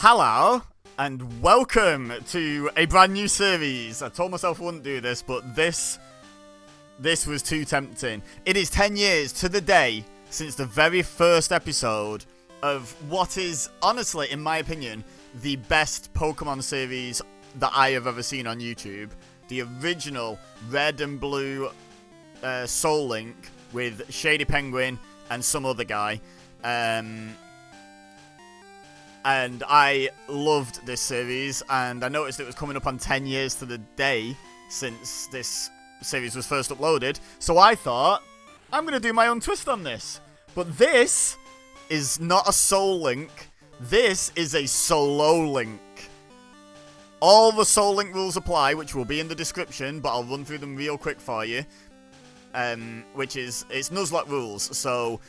Hello, and welcome to a brand new series. I told myself I wouldn't do this, but this was too tempting. It is 10 years to the day since the very first episode of what is, honestly, in my opinion, the best Pokemon series that I have ever seen on YouTube. The original Red and Blue Soul Link with Shady Penguin and some other guy. And I loved this series, and I noticed it was coming up on 10 years to the day since this series was first uploaded, so I thought, I'm going to do my own twist on this. But this is not a Soul Link, this is a Solo Link. All the Soul Link rules apply, which will be in the description, but I'll run through them real quick for you. It's Nuzlocke rules, so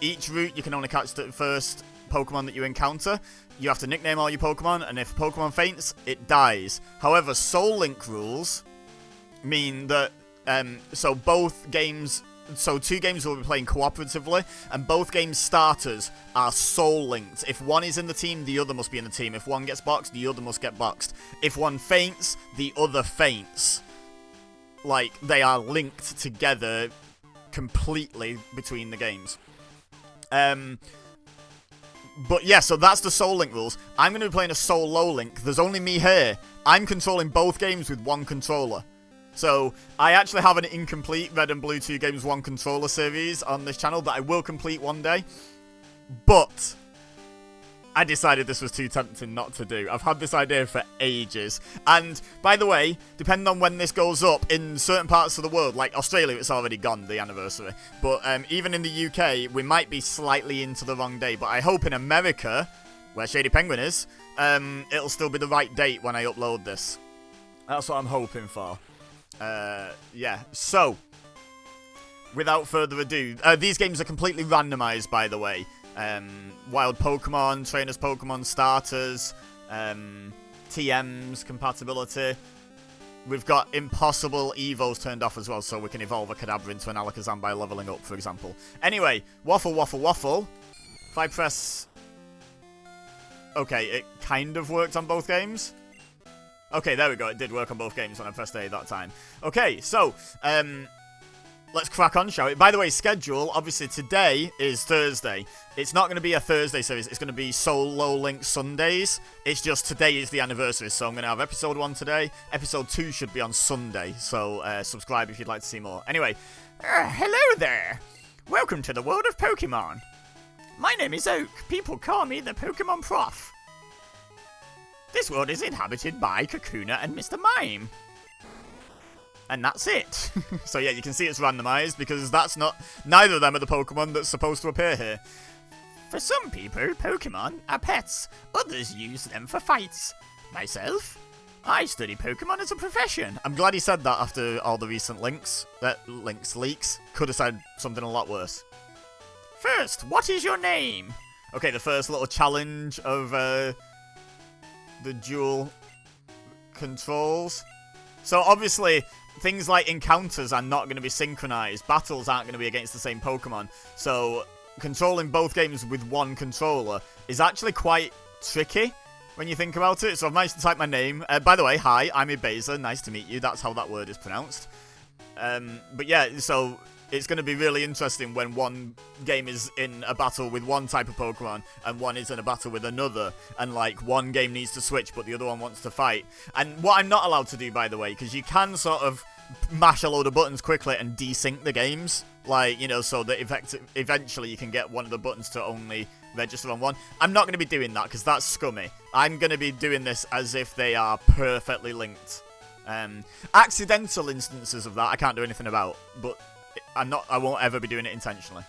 each route you can only catch the first Pokemon that you encounter. You have to nickname all your Pokemon, and if a Pokemon faints, it dies. However, Soul Link rules mean that so two games will be playing cooperatively, and both games starters are soul linked. If one is in the team, the other must be in the team. If one gets boxed, the other must get boxed. If one faints, the other faints. Like, they are linked together completely between the games. But yeah, so that's the Soul Link rules. I'm going to be playing a Solo Link. There's only me here. I'm controlling both games with one controller. So, I actually have an incomplete Red and Blue 2 Games 1 Controller series on this channel that I will complete one day. But I decided this was too tempting not to do. I've had this idea for ages. And, by the way, depending on when this goes up, in certain parts of the world, like Australia, it's already gone, the anniversary. But even in the UK, we might be slightly into the wrong day. But I hope in America, where Shady Penguin is, it'll still be the right date when I upload this. That's what I'm hoping for. Yeah, so, without further ado, these games are completely randomized, by the way. Wild Pokemon, Trainers Pokemon, Starters, TMs, compatibility. We've got impossible Evos turned off as well, so we can evolve a Kadabra into an Alakazam by leveling up, for example. Anyway, Waffle. If I press... Okay, it kind of worked on both games. Okay, there we go, it did work on both games when I pressed A that time. Okay, so, let's crack on, shall we? By the way, schedule, obviously today is Thursday. It's not going to be a Thursday series, it's going to be Solo Link Sundays. It's just today is the anniversary, so I'm going to have episode 1 today. Episode 2 should be on Sunday, so subscribe if you'd like to see more. Anyway, hello there. Welcome to the world of Pokemon. My name is Oak. People call me the Pokemon Prof. This world is inhabited by Kakuna and Mr. Mime. And that's it. So yeah, you can see it's randomized because neither of them are the Pokemon that's supposed to appear here. For some people, Pokemon are pets. Others use them for fights. Myself, I study Pokemon as a profession. I'm glad he said that after all the recent leaks. Could have said something a lot worse. First, what is your name? Okay, the first little challenge of the dual controls. So obviously, things like encounters are not going to be synchronized. Battles aren't going to be against the same Pokemon. So controlling both games with one controller is actually quite tricky when you think about it. So I've managed to type my name. By the way, hi, I'm EBEZA. Nice to meet you. That's how that word is pronounced. But yeah, so it's going to be really interesting when one game is in a battle with one type of Pokemon and one is in a battle with another, and like one game needs to switch but the other one wants to fight. And what I'm not allowed to do, by the way, because you can sort of mash a load of buttons quickly and desync the games, like, you know, so that eventually you can get one of the buttons to only register on one. I'm not going to be doing that because that's scummy. I'm going to be doing this as if they are perfectly linked. Accidental instances of that I can't do anything about, but I won't ever be doing it intentionally.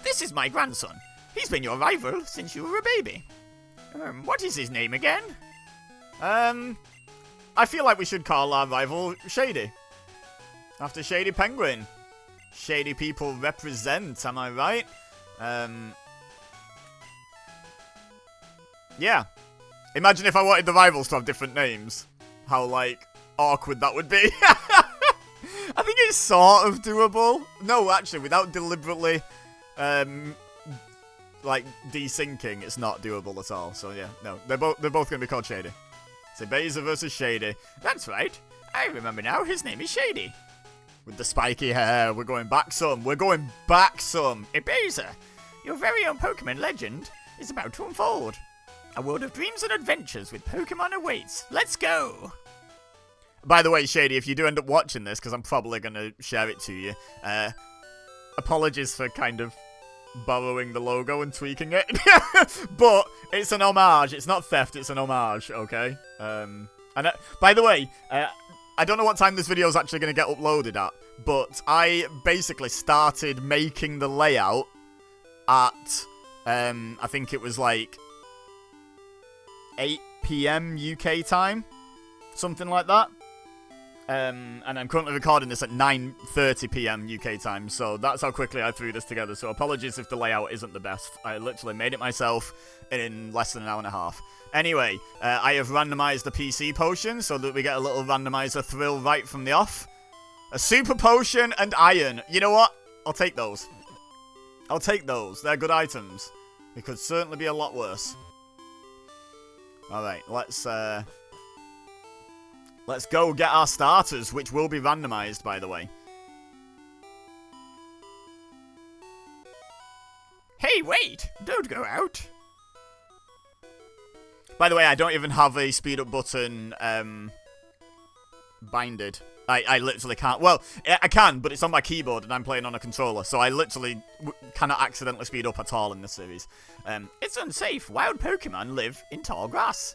This is my grandson. He's been your rival since you were a baby. What is his name again? I feel like we should call our rival Shady. After Shady Penguin. Shady people represent, am I right? Yeah. Imagine if I wanted the rivals to have different names. How, like, awkward that would be. I think it's sort of doable. No, actually, without deliberately like, desyncing, it's not doable at all. So, yeah, no. They're both going to be called Shady. So, Beza versus Shady. That's right. I remember now. His name is Shady. With the spiky hair. We're going back some. We're going back some. Ebeza, your very own Pokemon legend is about to unfold. A world of dreams and adventures with Pokemon awaits. Let's go! By the way, Shady, if you do end up watching this, because I'm probably going to share it to you, apologies for kind of borrowing the logo and tweaking it. But it's an homage. It's not theft, it's an homage, okay? By the way, I don't know what time this video is actually going to get uploaded at, but I basically started making the layout at, I think it was like 8 PM UK time, something like that. And I'm currently recording this at 9:30 PM UK time, so that's how quickly I threw this together. So apologies if the layout isn't the best. I literally made it myself in less than an hour and a half. Anyway, I have randomized the PC potion so that we get a little randomizer thrill right from the off. A super potion and iron. You know what? I'll take those. I'll take those. They're good items. It could certainly be a lot worse. Alright, let's go get our starters, which will be randomized, by the way. Hey, wait! Don't go out! By the way, I don't even have a speed up button, binded. I literally can't. Well, I can, but it's on my keyboard and I'm playing on a controller, so I literally cannot accidentally speed up at all in this series. It's unsafe. Wild Pokemon live in tall grass.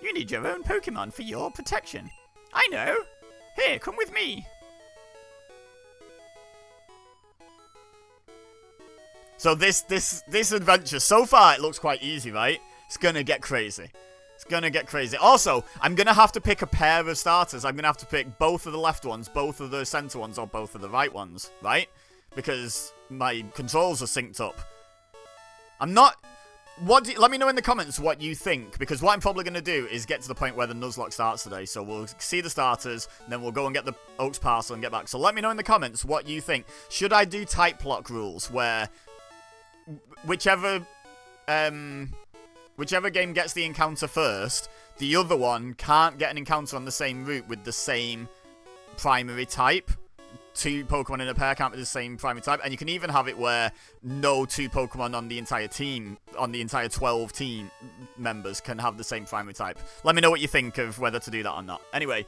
You need your own Pokemon for your protection. I know. Here, come with me. So this adventure, so far it looks quite easy, right? It's gonna get crazy. It's gonna get crazy. Also, I'm gonna have to pick a pair of starters. I'm gonna have to pick both of the left ones, both of the center ones, or both of the right ones, right? Because my controls are synced up. I'm not... let me know in the comments what you think, because what I'm probably going to do is get to the point where the Nuzlocke starts today. So we'll see the starters, and then we'll go and get the Oaks parcel and get back. So let me know in the comments what you think. Should I do type block rules, where whichever game gets the encounter first, the other one can't get an encounter on the same route with the same primary type? Two Pokemon in a pair can't be the same primary type, and you can even have it where no two Pokemon on the entire team, on the entire 12 team members, can have the same primary type. Let me know what you think of whether to do that or not. Anyway,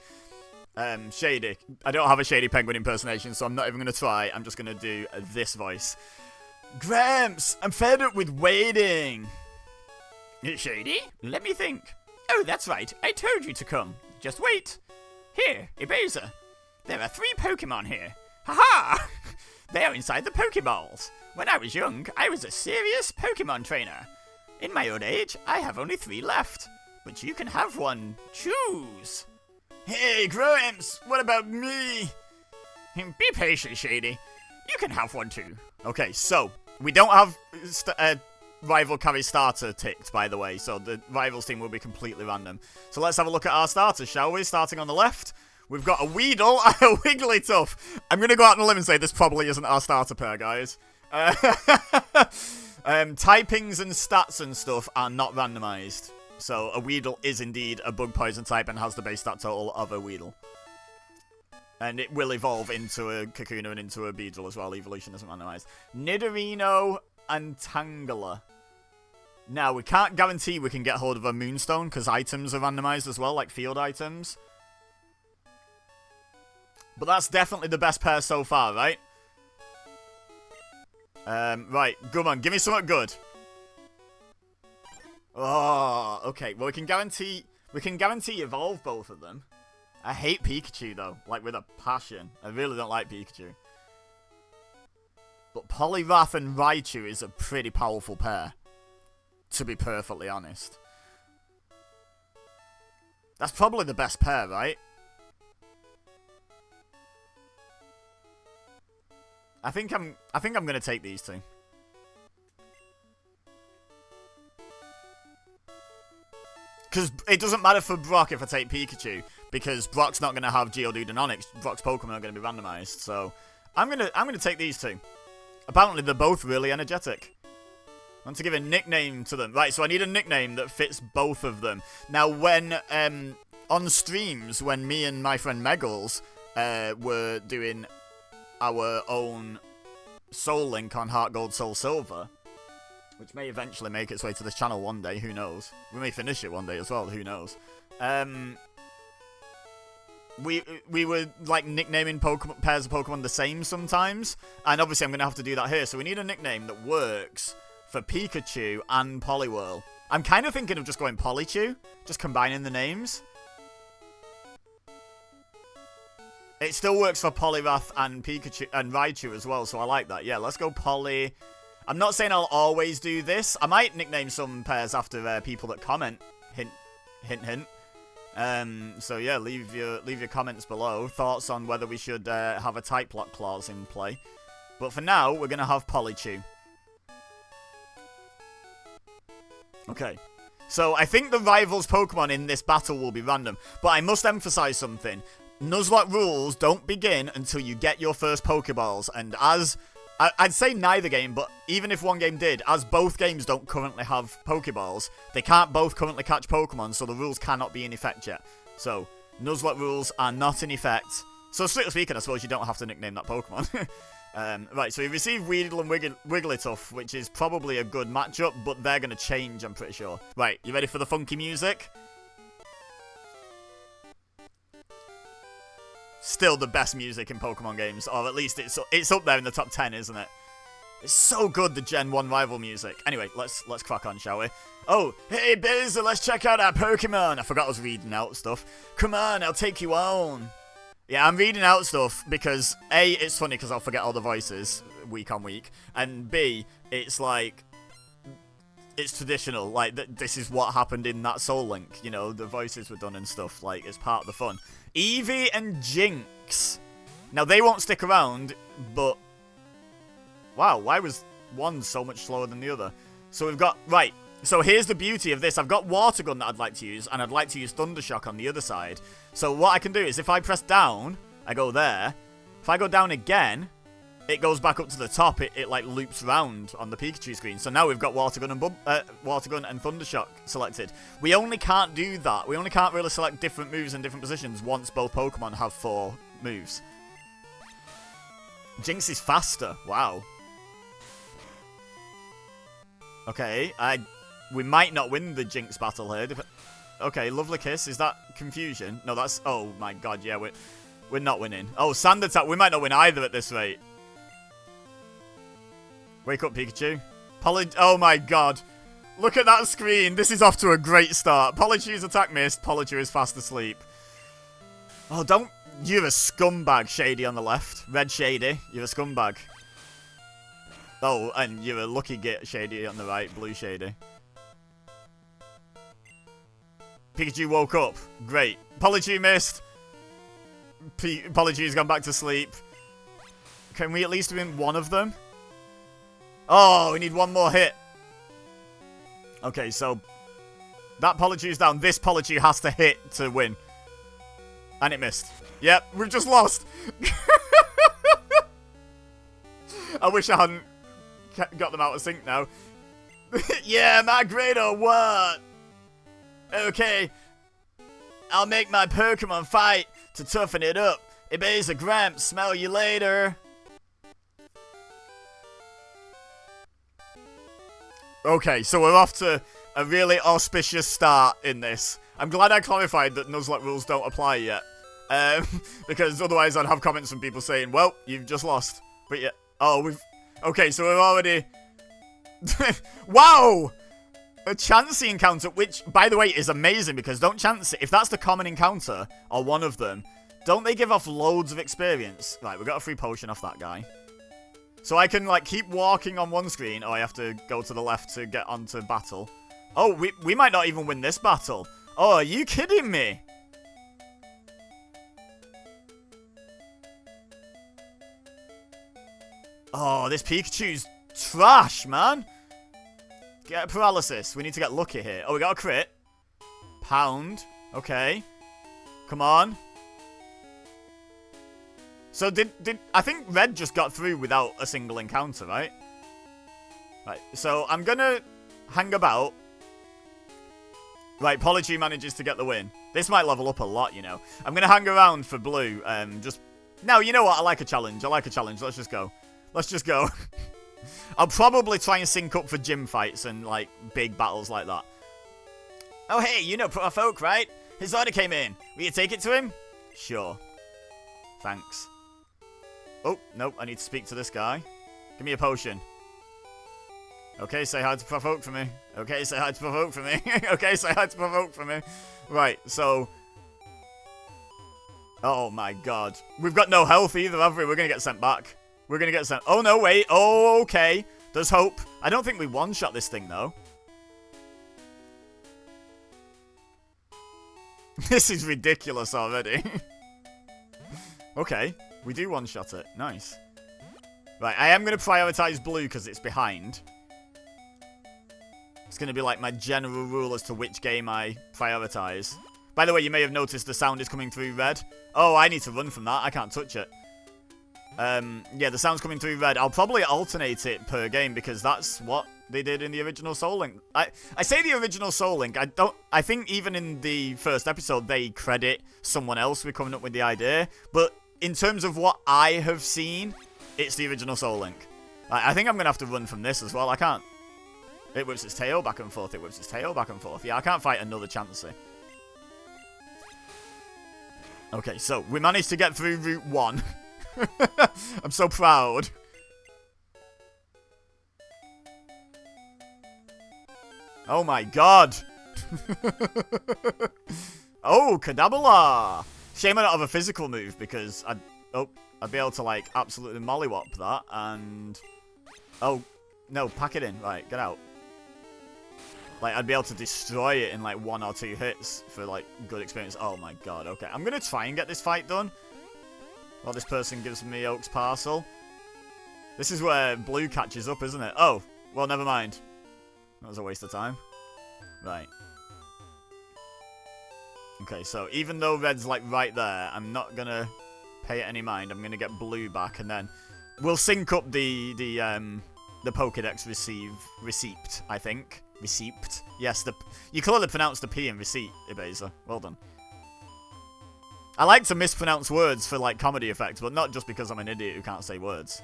Shady. I don't have a Shady Penguin impersonation, so I'm not even going to try. I'm just going to do this voice. Gramps, I'm fed up with waiting. Shady? Let me think. Oh, that's right. I told you to come. Just wait. Here, Ebeza. There are 3 Pokemon here. Ha-ha! They are inside the Pokeballs. When I was young, I was a serious Pokemon trainer. In my old age, I have only 3 left. But you can have one. Choose. Hey, Gramps, what about me? Be patient, Shady. You can have one too. Okay, so, we don't have rival carry starter ticked, by the way, so the rivals team will be completely random. So let's have a look at our starters, shall we? Starting on the left, we've got a Weedle and a Wigglytuff. I'm going to go out on a limb and say this probably isn't our starter pair, guys. Typings and stats and stuff are not randomized. So a Weedle is indeed a bug poison type and has the base stat total of a Weedle. And it will evolve into a Kakuna and into a Beedrill as well. Evolution isn't randomized. Nidorino and Tangela. Now, we can't guarantee we can get hold of a Moonstone because items are randomized as well, like field items. But that's definitely the best pair so far, right? Right, come on, give me something good. Oh, okay. Well, we can guarantee evolve both of them. I hate Pikachu though, like with a passion. I really don't like Pikachu. But Poliwrath and Raichu is a pretty powerful pair, to be perfectly honest. That's probably the best pair, right? I think I'm gonna take these two. Because it doesn't matter for Brock if I take Pikachu, because Brock's not gonna have Geodude and Onix. Brock's Pokemon are gonna be randomized, so I'm gonna take these two. Apparently they're both really energetic. I want to give a nickname to them. Right, so I need a nickname that fits both of them. Now, when, on streams, when me and my friend Meggles, were doing our own Soul Link on Heart Gold, Soul Silver, which may eventually make its way to this channel one day, who knows? We may finish it one day as well, who knows? We were, like, nicknaming Pokemon, pairs of Pokemon the same sometimes, and obviously I'm going to have to do that here, so we need a nickname that works for Pikachu and Poliwhirl. I'm kind of thinking of just going Polichew, just combining the names. It still works for Poliwrath and Pikachu and Raichu as well, so I like that. Yeah, let's go Poly. I'm not saying I'll always do this. I might nickname some pairs after people that comment. Hint, hint, hint. So yeah, leave your comments below. Thoughts on whether we should have a type lock clause in play. But for now, we're gonna have Polichew. Okay. So I think the rivals Pokemon in this battle will be random, but I must emphasize something. Nuzlocke rules don't begin until you get your first Pokeballs, and as I'd say neither game, but even if one game did, as both games don't currently have Pokeballs, they can't both currently catch Pokemon, so the rules cannot be in effect yet. So, Nuzlocke rules are not in effect. So, strictly speaking, I suppose you don't have to nickname that Pokemon. Right, so we received Weedle and Wigglytuff, which is probably a good matchup, but they're going to change, I'm pretty sure. Right, you ready for the funky music? Still the best music in Pokemon games, or at least it's up there in the top 10, isn't it? It's so good, the Gen 1 rival music. Anyway, let's crack on, shall we? Oh, hey, Biz, let's check out our Pokemon. I forgot I was reading out stuff. Come on, I'll take you on. Yeah, I'm reading out stuff because, A, it's funny because I'll forget all the voices week on week, and B, it's like, it's traditional. Like, this is what happened in that Soul Link. You know, the voices were done and stuff. Like, it's part of the fun. Eevee and Jinx. Now, they won't stick around, but... Wow, why was one so much slower than the other? So we've got... Right, so here's the beauty of this. I've got Water Gun that I'd like to use, and I'd like to use Thunder Shock on the other side. So what I can do is, if I press down, I go there. If I go down again, it goes back up to the top. It like, loops round on the Pikachu screen. So now we've got Water Gun and Thunder Shock selected. We only can't do that. We only can't really select different moves in different positions once both Pokemon have 4 moves. Jinx is faster. Wow. Okay, we might not win the Jinx battle here. Okay, Lovely Kiss. Is that confusion? No, that's... Oh, my God, yeah, we're not winning. Oh, Sand Attack. We might not win either at this rate. Wake up, Pikachu. Oh, my God. Look at that screen. This is off to a great start. Polichew's attack missed. Polichew is fast asleep. Oh, don't... You're a scumbag, Shady on the left. Red Shady. You're a scumbag. Oh, and you're a lucky git, Shady on the right. Blue Shady. Pikachu woke up. Great. Polichew missed. Polichew's gone back to sleep. Can we at least win one of them? Oh, we need one more hit. Okay, so that Polichew's down. This Polichew has to hit to win. And it missed. Yep, we've just lost. I wish I hadn't got them out of sync now. Yeah, my Grado, what? Okay. I'll make my Pokemon fight to toughen it up. EBEZASimsgames, smell you later. Okay, so we're off to a really auspicious start in this. I'm glad I clarified that Nuzlocke rules don't apply yet. Because otherwise I'd have comments from people saying, well, you've just lost. But yeah, oh, okay, so we're already... Wow! A Chansey encounter, which, by the way, is amazing, because don't chance it. If that's the common encounter, or one of them, don't they give off loads of experience? Right, we got a free potion off that guy. So I can, like, keep walking on one screen, or I have to go to the left to get onto battle. Oh, we might not even win this battle. Oh, are you kidding me? Oh, this Pikachu's trash, man. Get a paralysis. We need to get lucky here. Oh, we got a crit. Pound. Okay. Come on. So I think Red just got through without a single encounter, right? Right, so I'm gonna hang about. Right, Polytree manages to get the win. This might level up a lot, you know. I'm gonna hang around for blue. No, you know what? I like a challenge. Let's just go. Let's just go. I'll probably try and sync up for gym fights and, like, big battles like that. Oh, hey, you know Prof Oak, right? His order came in. Will you take it to him? Sure. Thanks. Oh, nope, I need to speak to this guy. Give me a potion. Okay, say hi to Prof Oak for me. Okay, say hi to Prof Oak for me. Okay, say hi to Prof Oak for me. Right, so... Oh my god. We've got no health either, have we? We're gonna get sent back. We're gonna get sent... Oh, no, wait. Oh, okay. There's hope. I don't think we one-shot this thing, though. This is ridiculous already. Okay, we do one-shot it. Nice. Right, I am going to prioritize blue because it's behind. It's going to be like my general rule as to which game I prioritize. By the way, you may have noticed the sound is coming through red. Oh, I need to run from that. I can't touch it. Yeah, the sound's coming through red. I'll probably alternate it per game because that's what they did in the original Soul Link. I say the original Soul Link. I think even in the first episode they credit someone else with coming up with the idea. But in terms of what I have seen, it's the original Soul Link. I think I'm gonna have to run from this as well. I can't. It whips its tail back and forth. It whips its tail back and forth. Yeah, I can't fight another Chansey. Okay, so we managed to get through Route 1. I'm so proud. Oh my god. Oh, Kadabala. Shame I don't have a physical move because I'd be able to like absolutely mollywop that and... Oh, no, pack it in. Right, get out. Like, I'd be able to destroy it in like 1 or 2 hits for like good experience. Oh my god, okay. I'm gonna try and get this fight done. While this person gives me Oak's parcel. This is where blue catches up, isn't it? Oh, well, never mind. That was a waste of time. Right. Okay, so even though red's like right there, I'm not gonna pay it any mind. I'm gonna get blue back, and then we'll sync up the Pokédex receipt, I think. Receipt. Yes, you clearly pronounced the P in receipt, Ebeza. Well done. I like to mispronounce words for like comedy effects, but not just because I'm an idiot who can't say words.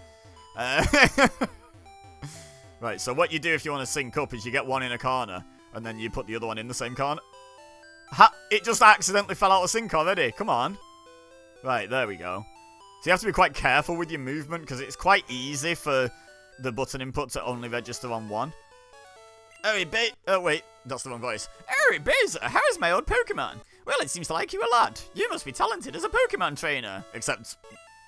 Right, so what you do if you want to sync up is you get one in a corner, and then you put the other one in the same corner. It just accidentally fell out of sync already. Come on. Right, there we go. So you have to be quite careful with your movement, because it's quite easy for the button input to only register on one. Oh, wait, that's the wrong voice. Oh, Ebeza, how is my old Pokemon? Well, it seems to like you a lot. You must be talented as a Pokemon trainer. Except,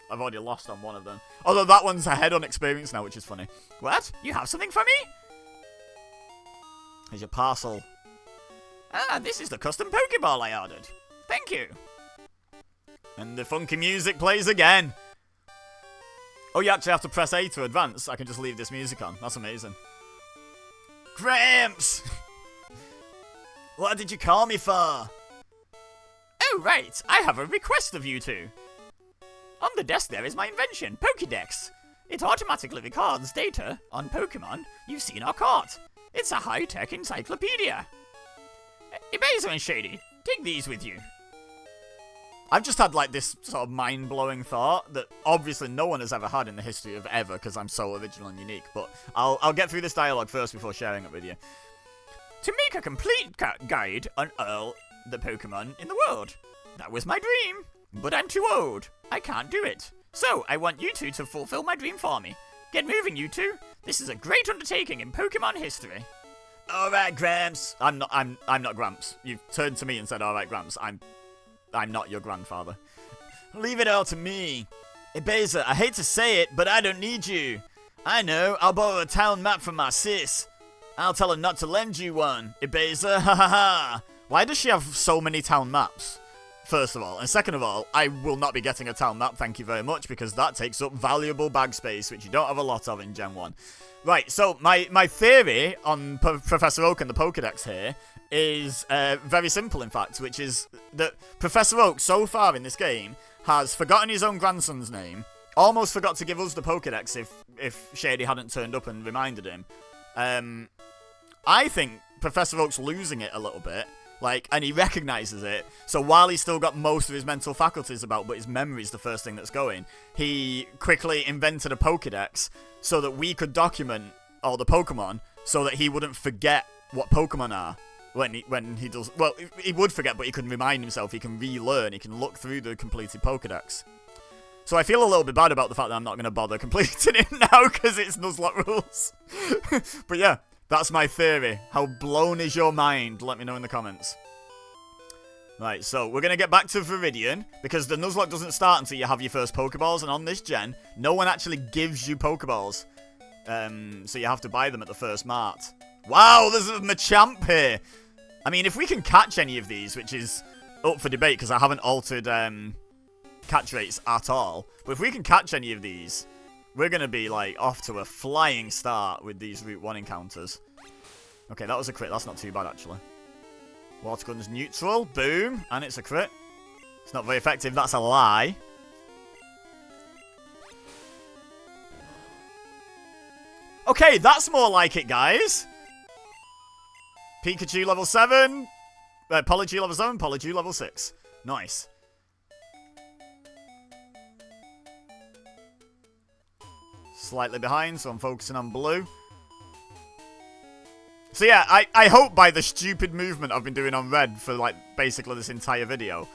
I've already lost on one of them. Although that one's ahead on experience now, which is funny. What? You have something for me? Here's your parcel. Ah, this is the custom Pokeball I ordered. Thank you. And the funky music plays again. Oh, you actually have to press A to advance. I can just leave this music on. That's amazing. Gramps! What did you call me for? Oh, right. I have a request of you two. On the desk there is my invention, Pokédex. It automatically records data on Pokemon you've seen or caught. It's a high-tech encyclopedia. Ebeza and Shady, take these with you. I've just had like this sort of mind-blowing thought that obviously no one has ever had in the history of ever because I'm so original and unique, but I'll get through this dialogue first before sharing it with you. To make a complete guide on all the Pokemon in the world. That was my dream, but I'm too old. I can't do it. So I want you two to fulfill my dream for me. Get moving, you two. This is a great undertaking in Pokemon history. All right, Gramps. I'm not Gramps. You've turned to me and said, "All right, Gramps." I'm not your grandfather. Leave it all to me. Ebeza, I hate to say it, but I don't need you. I know, I'll borrow a town map from my sis. I'll tell her not to lend you one. Ebeza, ha ha ha. Why does she have so many town maps? First of all. And second of all, I will not be getting a town map, thank you very much, because that takes up valuable bag space, which you don't have a lot of in Gen 1. Right, so my theory on Professor Oak and the Pokédex here is very simple, in fact, which is that Professor Oak, so far in this game, has forgotten his own grandson's name, almost forgot to give us the Pokédex if Shady hadn't turned up and reminded him, I think Professor Oak's losing it a little bit. Like, and he recognizes it. So while he's still got most of his mental faculties about, but his memory's the first thing that's going, he quickly invented a Pokédex so that we could document all the Pokemon so that he wouldn't forget what Pokemon are when he does. Well, he would forget, but he can remind himself. He can relearn. He can look through the completed Pokédex. So I feel a little bit bad about the fact that I'm not going to bother completing it now because it's Nuzlocke rules. But yeah. That's my theory. How blown is your mind? Let me know in the comments. Right, so we're going to get back to Viridian, because the Nuzlocke doesn't start until you have your first Pokeballs, and on this gen, no one actually gives you Pokeballs. So you have to buy them at the first mart. Wow, there's a Machamp here! I mean, if we can catch any of these, which is up for debate, because I haven't altered catch rates at all, but if we can catch any of these, we're going to be, like, off to a flying start with these Route 1 encounters. Okay, that was a crit. That's not too bad, actually. Water Gun's neutral. Boom. And it's a crit. It's not very effective. That's a lie. Okay, that's more like it, guys. Pikachu level 7. Polyg level 7. Polyg level 6. Nice. Slightly behind, so I'm focusing on blue. So yeah, I hope by the stupid movement I've been doing on red for like basically this entire video,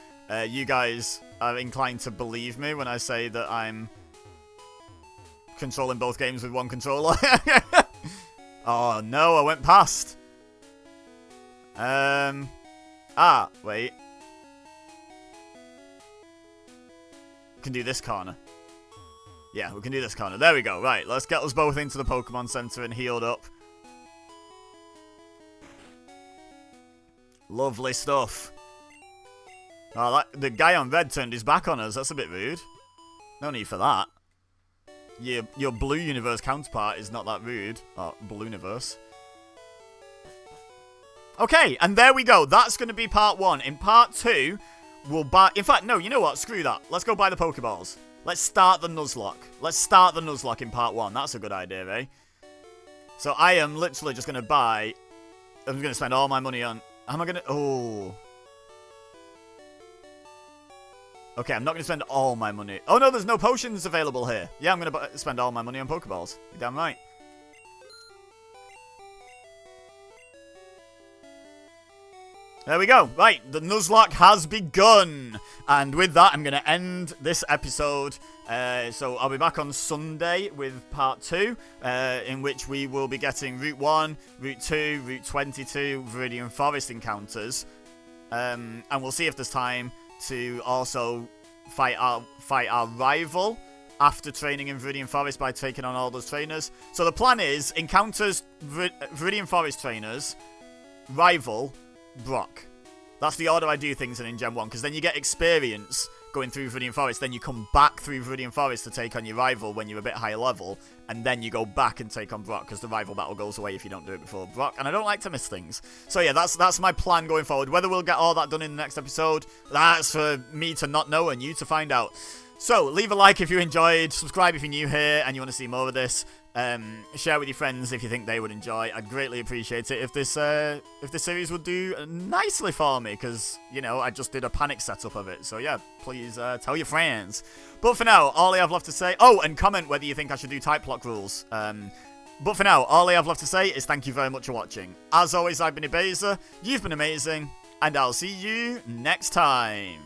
you guys are inclined to believe me when I say that I'm controlling both games with one controller. Oh no, I went past. Wait. Can do this corner. Yeah, we can do this corner. There we go. Right, let's get us both into the Pokemon Center and healed up. Lovely stuff. Oh, the guy on red turned his back on us. That's a bit rude. No need for that. Your Blue Universe counterpart is not that rude. Oh, Blue-niverse. Okay, and there we go. That's going to be part 1. In part 2, we'll buy... In fact, no, you know what? Screw that. Let's go buy the Pokeballs. Let's start the Nuzlocke. Let's start the Nuzlocke in part 1. That's a good idea, eh? So I am literally just going to buy... I'm going to spend all my money on... How am I going to... Oh. Okay, I'm not going to spend all my money. Oh, no, there's no potions available here. Yeah, I'm going to spend all my money on Pokeballs. You're damn right. There we go. Right, the Nuzlocke has begun. And with that, I'm going to end this episode. So I'll be back on Sunday with part 2, in which we will be getting Route 1, Route 2, Route 22, Viridian Forest encounters. And we'll see if there's time to also fight our rival after training in Viridian Forest by taking on all those trainers. So the plan is, encounters Viridian Forest trainers, rival... Brock. That's the order I do things in Gen 1, because then you get experience going through Viridian Forest, then you come back through Viridian Forest to take on your rival when you're a bit higher level, and then you go back and take on Brock, because the rival battle goes away if you don't do it before Brock, and I don't like to miss things. So yeah, that's my plan going forward. Whether we'll get all that done in the next episode, that's for me to not know and you to find out. So, leave a like if you enjoyed, subscribe if you're new here and you want to see more of this. Share with your friends if you think they would enjoy. I'd greatly appreciate it if this series would do nicely for me, because, you know, I just did a panic setup of it. So yeah, please tell your friends. But for now, all I have left to say... Oh, and comment whether you think I should do type lock rules. But for now, all I have left to say is thank you very much for watching. As always, I've been EBEZA, you've been amazing, and I'll see you next time.